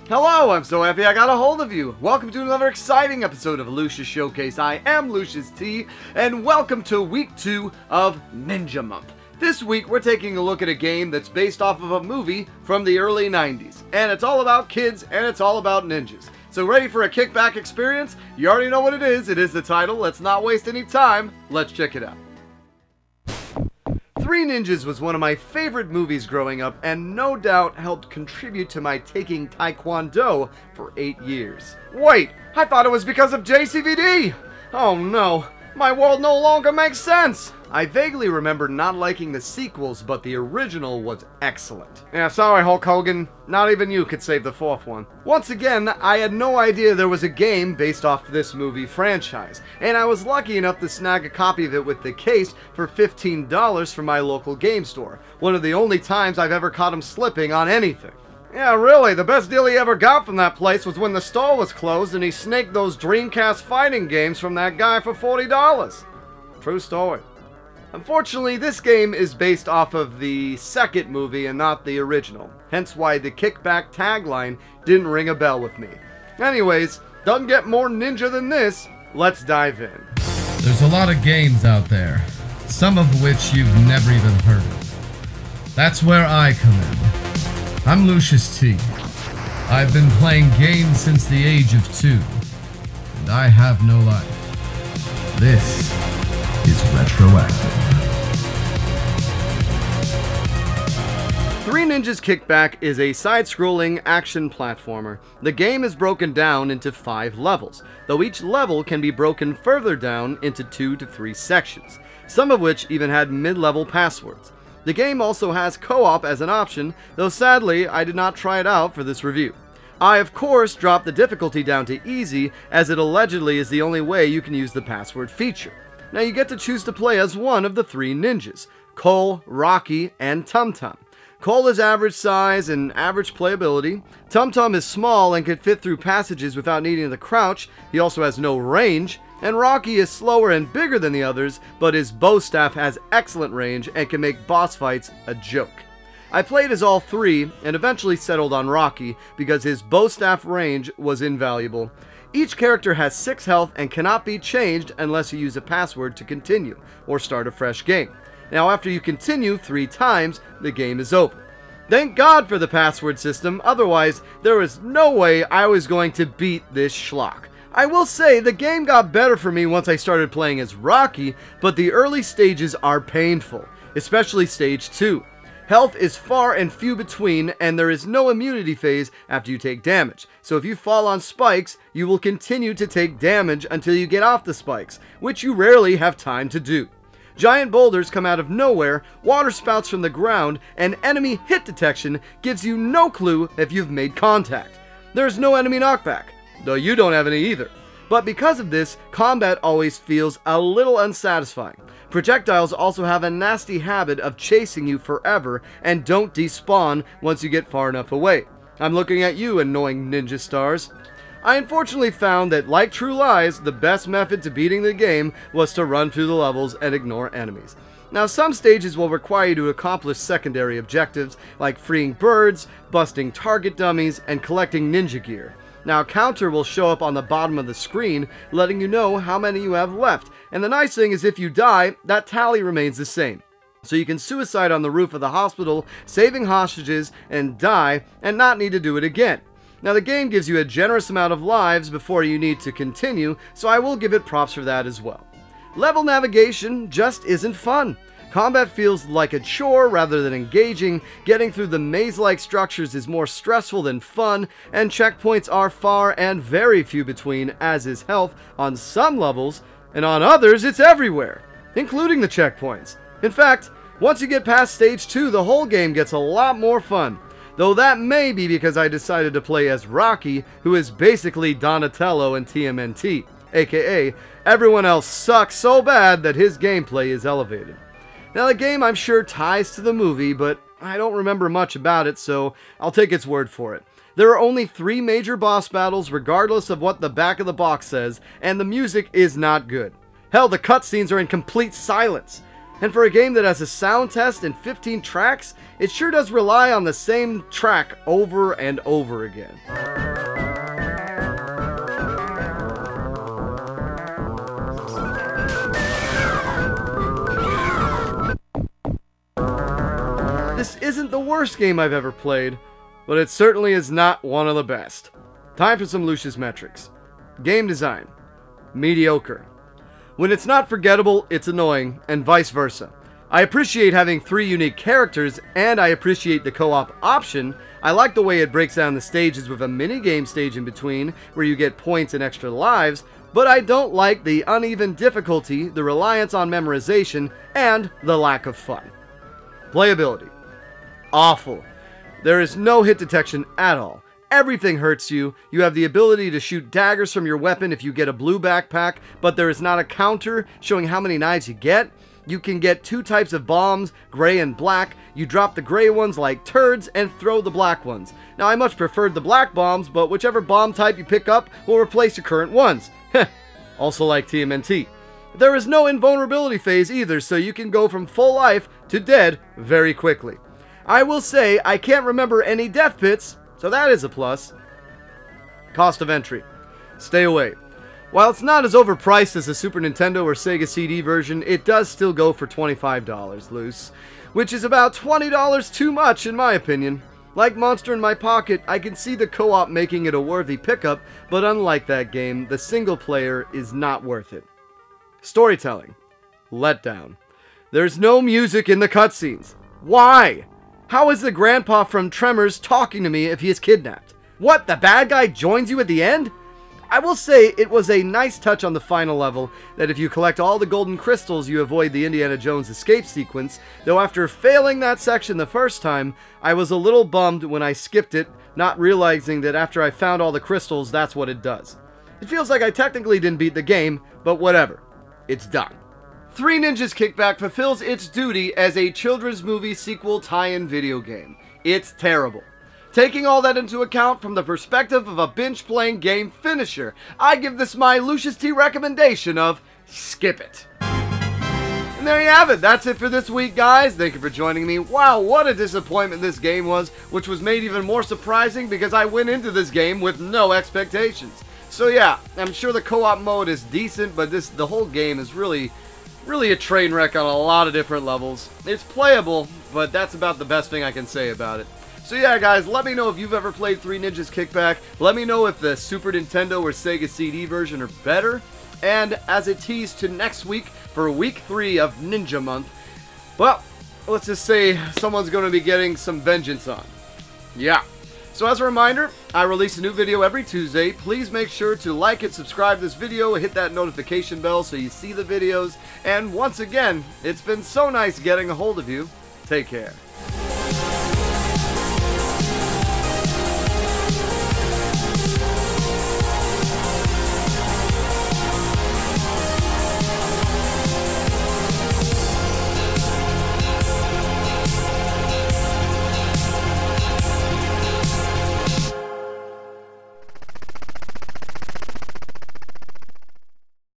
Hello, I'm so happy I got a hold of you. Welcome to another exciting episode of Lucious Showcase. I am Lucious T, and welcome to week 2 of Ninja Month. This week, we're taking a look at a game that's based off of a movie from the early 90s. And it's all about kids, and it's all about ninjas. So ready for a kickback experience? You already know what it is the title. Let's not waste any time. Let's check it out. Three Ninjas was one of my favorite movies growing up, and no doubt helped contribute to my taking Taekwondo for 8 years. Wait, I thought it was because of JCVD! Oh no, my world no longer makes sense! I vaguely remember not liking the sequels, but the original was excellent. Yeah, sorry Hulk Hogan, not even you could save the fourth one. Once again, I had no idea there was a game based off this movie franchise, and I was lucky enough to snag a copy of it with the case for $15 from my local game store. One of the only times I've ever caught him slipping on anything. Yeah, really, the best deal he ever got from that place was when the store was closed and he snaked those Dreamcast fighting games from that guy for $40. True story. Unfortunately, this game is based off of the second movie and not the original, hence why the Kickback tagline didn't ring a bell with me. Anyways, doesn't get more ninja than this, let's dive in. There's a lot of games out there, some of which you've never even heard of. That's where I come in. I'm Lucious T. I've been playing games since the age of 2, and I have no life. This is retroactive. Three Ninjas Kickback is a side-scrolling action platformer. The game is broken down into 5 levels, though each level can be broken further down into 2 to 3 sections, some of which even had mid-level passwords. The game also has co-op as an option, though sadly I did not try it out for this review. I of course dropped the difficulty down to easy, as it allegedly is the only way you can use the password feature. Now you get to choose to play as one of the 3 ninjas, Cole, Rocky, and Tum Tum. Cole is average size and average playability. Tum Tum is small and can fit through passages without needing to crouch. He also has no range. And Rocky is slower and bigger than the others, but his bow staff has excellent range and can make boss fights a joke. I played as all 3 and eventually settled on Rocky because his bow staff range was invaluable. Each character has 6 health and cannot be changed unless you use a password to continue or start a fresh game. Now after you continue 3 times, the game is over. Thank God for the password system, otherwise there was no way I was going to beat this schlock. I will say the game got better for me once I started playing as Rocky, but the early stages are painful, especially stage 2. Health is far and few between, and there is no immunity phase after you take damage. So if you fall on spikes, you will continue to take damage until you get off the spikes, which you rarely have time to do. Giant boulders come out of nowhere, water spouts from the ground, and enemy hit detection gives you no clue if you've made contact. There's no enemy knockback, though you don't have any either. But because of this, combat always feels a little unsatisfying. Projectiles also have a nasty habit of chasing you forever and don't despawn once you get far enough away. I'm looking at you, annoying ninja stars. I unfortunately found that, like True Lies, the best method to beating the game was to run through the levels and ignore enemies. Now, some stages will require you to accomplish secondary objectives, like freeing birds, busting target dummies, and collecting ninja gear. Now, a counter will show up on the bottom of the screen, letting you know how many you have left, and the nice thing is if you die, that tally remains the same. So you can suicide on the roof of the hospital, saving hostages, and die, and not need to do it again. Now the game gives you a generous amount of lives before you need to continue, so I will give it props for that as well. Level navigation just isn't fun. Combat feels like a chore rather than engaging, getting through the maze-like structures is more stressful than fun, and checkpoints are far and very few between, as is health on some levels, and on others it's everywhere, including the checkpoints. In fact, once you get past stage 2, the whole game gets a lot more fun. Though that may be because I decided to play as Rocky, who is basically Donatello in TMNT, aka everyone else sucks so bad that his gameplay is elevated. Now the game I'm sure ties to the movie, but I don't remember much about it, so I'll take its word for it. There are only 3 major boss battles regardless of what the back of the box says, and the music is not good. Hell, the cutscenes are in complete silence. And for a game that has a sound test and 15 tracks, it sure does rely on the same track over and over again. This isn't the worst game I've ever played, but it certainly is not one of the best. Time for some Lucious metrics. Game design. Mediocre. When it's not forgettable, it's annoying, and vice versa. I appreciate having 3 unique characters, and I appreciate the co-op option. I like the way it breaks down the stages with a mini-game stage in between, where you get points and extra lives, but I don't like the uneven difficulty, the reliance on memorization, and the lack of fun. Playability. Awful. There is no hit detection at all. Everything hurts you. You have the ability to shoot daggers from your weapon if you get a blue backpack, but there is not a counter showing how many knives you get. You can get 2 types of bombs, gray and black. You drop the gray ones like turds and throw the black ones. Now, I much preferred the black bombs, but whichever bomb type you pick up will replace your current ones. Also like TMNT. There is no invulnerability phase either, so you can go from full life to dead very quickly. I will say I can't remember any death pits, so that is a plus. Cost of entry. Stay away. While it's not as overpriced as the Super Nintendo or Sega CD version, it does still go for $25 loose, which is about $20 too much in my opinion. Like Monster in My Pocket, I can see the co-op making it a worthy pickup, but unlike that game, the single player is not worth it. Storytelling. Letdown. There's no music in the cutscenes. Why? How is the grandpa from Tremors talking to me if he is kidnapped? What, the bad guy joins you at the end? I will say it was a nice touch on the final level that if you collect all the golden crystals you avoid the Indiana Jones escape sequence, though after failing that section the first time, I was a little bummed when I skipped it, not realizing that after I found all the crystals that's what it does. It feels like I technically didn't beat the game, but whatever. It's done. Three Ninjas Kickback fulfills its duty as a children's movie sequel tie-in video game. It's terrible. Taking all that into account from the perspective of a binge-playing game finisher, I give this my Lucious T recommendation of skip it. And there you have it. That's it for this week, guys. Thank you for joining me. Wow, what a disappointment this game was, which was made even more surprising because I went into this game with no expectations. So yeah, I'm sure the co-op mode is decent, but the whole game is really a train wreck on a lot of different levels. It's playable, but that's about the best thing I can say about it. So yeah, guys, let me know if you've ever played Three Ninjas Kickback. Let me know if the Super Nintendo or Sega CD version are better. And as a tease to next week for week 3 of Ninja Month, well, let's just say someone's going to be getting some vengeance on. Yeah. So as a reminder, I release a new video every Tuesday. Please make sure to like it, subscribe to this video, hit that notification bell so you see the videos. And once again, it's been so nice getting a hold of you. Take care.